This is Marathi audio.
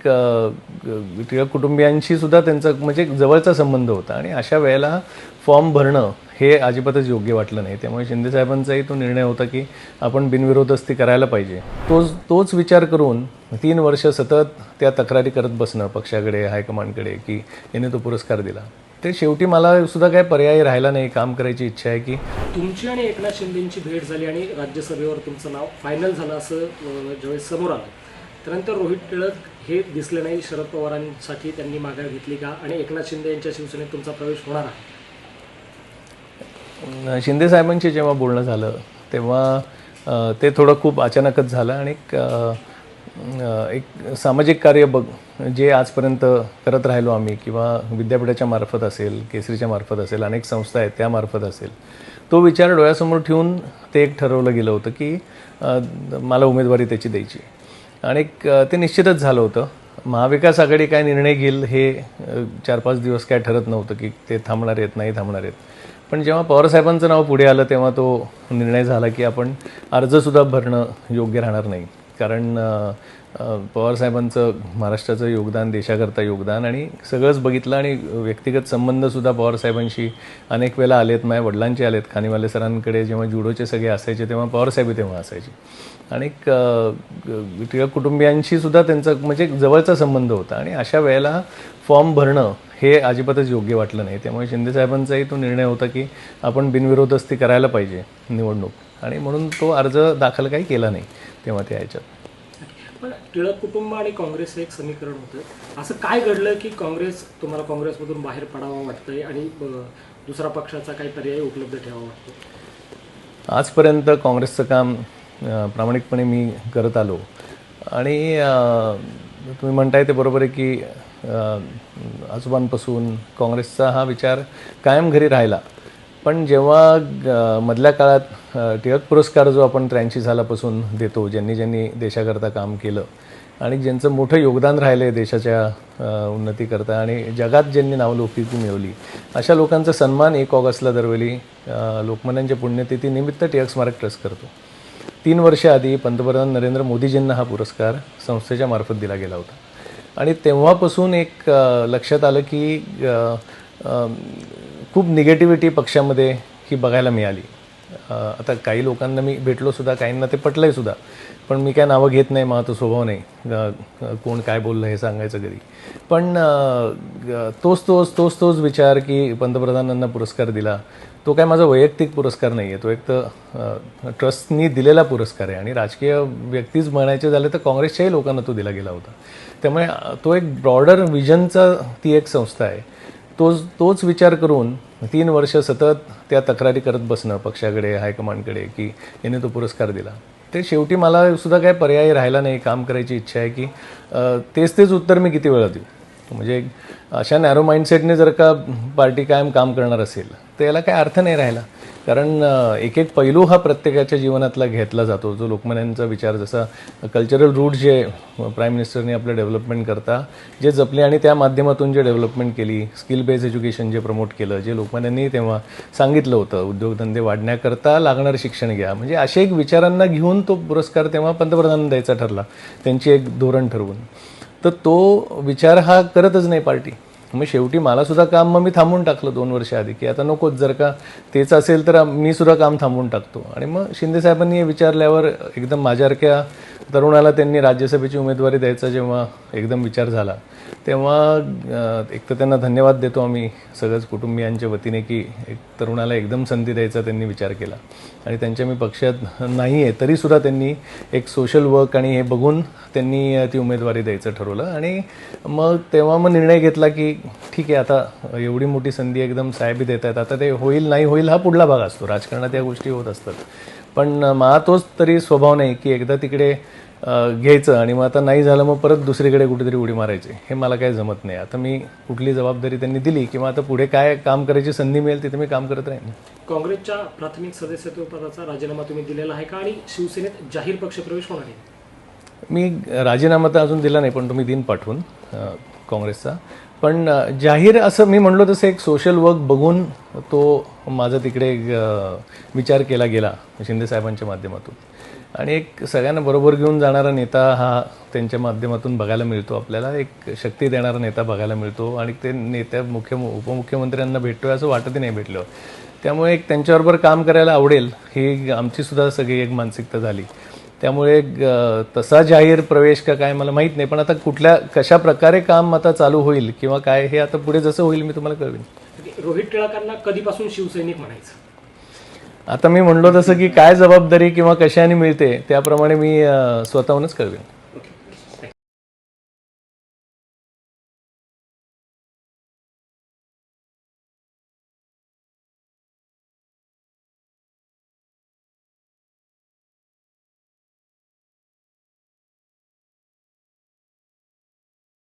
टिळक कुटुंबियांशी सुद्धा त्यांचा म्हणजे जवळचा संबंध होता आणि अशा वेळेला फॉर्म भरणं हे अजिबातच योग्य वाटलं नाही. त्यामुळे शिंदे साहेबांचाही तो निर्णय होता की आपण बिनविरोधच ती करायला पाहिजे. तोच विचार करून 3 वर्ष सतत त्या तक्रारी करत बसणं पक्षाकडे, हायकमांडकडे की याने तो पुरस्कार दिला. ते शेवटी मला सुद्धा काही पर्याय राहिला नाही. काम करायची इच्छा आहे की तुमची आणि एकनाथ शिंदेंची भेट झाली आणि राज्यसभेवर तुमचं नाव फायनल झालं असं ज्यावेळेस समोर आलं, त्यानंतर रोहित टिळक हे दिसले नाही. शरद पवारांसाठी त्यांनी माघार घेतली का आणि एकनाथ शिंदे यांच्या शिवसेनेत तुमचा प्रवेश होणार आहे? शिंदे साहेबांशी जेव्हा बोलणं झालं तेव्हा ते थोडं खूप अचानकच झालं आणि एक सामाजिक कार्य जे आजपर्यंत करत राहिलो आम्ही किंवा विद्यापीठाच्या मार्फत असेल, केसरीच्या मार्फत असेल, अनेक संस्था आहेत त्यामार्फत असेल, तो विचार डोळ्यासमोर ठेवून ते एक ठरवलं गेलं होतं की मला उमेदवारी त्याची द्यायची आणि ते निश्चितच झालं होतं. महाविकास आघाडी काय निर्णय घेईल हे 4-5 दिवस काय ठरत नव्हतं की ते थांबणार आहेत नाही थांबणार आहेत. पण जेव्हा पवारसाहेबांचं नाव पुढे आलं तेव्हा तो निर्णय झाला की आपण अर्जसुद्धा भरणं योग्य राहणार नाही. कारण पवारसाहेबांचं महाराष्ट्राचं योगदान, देशाकरता योगदान आणि सगळंच बघितलं आणि व्यक्तिगत संबंधसुद्धा पवारसाहेबांशी अनेक वेळेला आलेत. माझ्या वडिलांचे आलेत. खानिवाले सरांकडे जेव्हा जुडोचे सगळे असायचे तेव्हा पवारसाहेब तेव्हा असायचे आणि टिळक कुटुंबियांशी सुद्धा त्यांचा म्हणजे जवळचा संबंध होता आणि अशा वेळेला फॉर्म भरणं हे अजिबातच योग्य वाटलं नाही. त्यामुळे शिंदे साहेबांचाही तो निर्णय होता की आपण बिनविरोधच ती करायला पाहिजे निवडणूक आणि म्हणून तो अर्ज दाखल काही केला नाही तेव्हा त्या ह्याच्यात. पण टिळक कुटुंब आणि काँग्रेसचं एक समीकरण होतं. असं काय घडलं की तुम्हाला काँग्रेसमधून बाहेर पडावं वाटतंय आणि दुसरा पक्षाचा काही पर्याय उपलब्ध ठेवावा वाटतो? आजपर्यंत काँग्रेसचं काम प्रामाणिकपणे मी करत आलो आणि तुम्ही म्हणताय ते बरोबर आहे की आजोबांपासून काँग्रेसचा हा विचार कायम घरी राहिला. पण जेव्हा मधल्या काळात टिळक पुरस्कार जो आपण 83 सालापासून देतो, ज्यांनी देशाकरता काम केलं आणि ज्यांचं मोठं योगदान राहिलं आहे देशाच्या उन्नतीकरता आणि जगात ज्यांनी नावलौकिकी मिळवली, अशा लोकांचा सन्मान 1 ऑगस्टला दरवेळी लोकमान्यांच्या पुण्यतिथीनिमित्त टिळक स्मारक ट्रस्ट करतो. 3 वर्ष आधी पंतप्रधान नरेंद्र मोदीजींना हा पुरस्कार संस्थेच्या मार्फत दिला गेला होता आणि तेव्हापासून एक लक्षात आलं की खूप निगेटिव्हिटी पक्षामध्ये ही बघायला मिळाली. आता काही लोकांना मी भेटलो सुद्धा, काहींना ते पटलंय सुद्धा, पण मी काय नावं घेत नाही. माझा तो स्वभाव नाही कोण काय बोललं हे सांगायचं घरी. पण तोच विचार की पंतप्रधानांना पुरस्कार दिला, तो काय माझा वैयक्तिक पुरस्कार नाही आहे. तो एक तर ट्रस्टनी दिलेला पुरस्कार आहे आणि राजकीय व्यक्तीच म्हणायचे झाले तर काँग्रेसच्याही लोकांना तो दिला गेला होता. त्यामुळे तो एक ब्रॉडर विजनचा ती एक संस्था आहे. तोच विचार करून 3 वर्ष सतत त्या तक्रारी करत बसणं पक्षाकडे, हायकमांडकडे की याने तो पुरस्कार दिला. ते शेवटी मला सुद्धा काही पर्याय राहिला नाही. काम करायची इच्छा आहे की तेच उत्तर मी किती वेळा देऊ. म्हणजे अशा नॅरो माइंडसेटने जर का पार्टी कायम काम करणार असेल तर याला काही अर्थ नाही राहिला. कारण एक पैलू हा प्रत्येकाच्या जीवनातला घेतला जातो. जो लोकमान्यांचा विचार, जसा कल्चरल रूट जे प्राईम मिनिस्टरने आपलं डेव्हलपमेंट करता जे जपले आणि त्या माध्यमातून जे डेव्हलपमेंट केली, स्किल बेस्ड एज्युकेशन जे प्रमोट केलं, जे लोकमान्यांनी तेव्हा सांगितलं होतं, उद्योगधंदे वाढण्याकरता लागणारं शिक्षण घ्या, म्हणजे अशा एक विचारांना घेऊन तो पुरस्कार तेव्हा पंतप्रधानांना द्यायचा ठरला, त्यांची एक धोरण ठरवून. तर तो विचार हा करतच नाही पार्टी. मग शेवटी मला सुद्धा काम मग मी थांबवून टाकलं 2 वर्ष आधी की आता नकोच, जर का तेच असेल तर मी सुद्धा काम थांबवून टाकतो. आणि मग शिंदे साहेबांनी हे विचारल्यावर एकदम माझ्यासारख्या तरुणाला त्यांनी राज्यसभेची उमेदवारी द्यायचा जेव्हा एकदम विचार झाला तेव्हा एक तर त्यांना धन्यवाद देतो आम्ही सगळ्याच कुटुंबियांच्या वतीने की एक तरुणाला एकदम संधी द्यायचा त्यांनी विचार केला. आणि त्यांच्या मी पक्षात नाही आहे तरीसुद्धा त्यांनी एक सोशल वर्क आणि हे बघून त्यांनी ती उमेदवारी द्यायचं ठरवलं. आणि मग तेव्हा निर्णय घेतला की ठीक आहे, आता एवढी मोठी संधी एकदम साहेबी देत आहेत, आता ते होईल नाही होईल हा पुढला भाग असतो, राजकारणात या गोष्टी होत असतात. पण मला तोच तरी स्वभाव नाही की एकदा तिकडे घ्यायचं आणि मग आता नाही झालं मग परत दुसरीकडे कुठेतरी उडी मारायची, हे मला काही जमत नाही. आता मी कुठली जबाबदारी त्यांनी दिली किंवा आता पुढे काय काम करायची संधी मिळेल तिथे मी काम करत राहीन. काँग्रेसच्या प्राथमिक सदस्यत्वपदाचा राजीनामा तुम्ही दिलेला आहे का आणि शिवसेनेत जाहीर पक्षप्रवेश होणार आहे? मी राजीनामा तर अजून दिला नाही, पण तुम्ही दिन पाठवून काँग्रेसचा. पण जाहीर असं मी म्हणलो तसं एक सोशल वर्क बघून तो माझा तिकडे विचार केला गेला शिंदे साहेबांच्या माध्यमातून. आणि एक सगळ्यांना बरोबर घेऊन जाणारा नेता हा त्यांच्या माध्यमातून बघायला मिळतो आपल्याला. एक शक्ती देणारा नेता बघायला मिळतो आणि ते नेत्या उपमुख्यमंत्र्यांना भेटतोय असं वाटतही नाही भेटलं. त्यामुळे एक त्यांच्याबरोबर काम करायला आवडेल ही आमची सुद्धा सगळी एक मानसिकता झाली. त्यामुळे तसा जाहीर प्रवेश का काय मला माहीत नाही, पण आता कशा प्रकारे काम आता चालू होईल किंवा काय हे आता पुढे जसं होईल मी तुम्हाला कळवेन. रोहित टिळकांना कधीपासून शिवसैनिक म्हणायचं? आता मी म्हणलो तसं की काय जबाबदारी किंवा कशाने मिळते त्याप्रमाणे मी स्वतःहूनच कळवेन.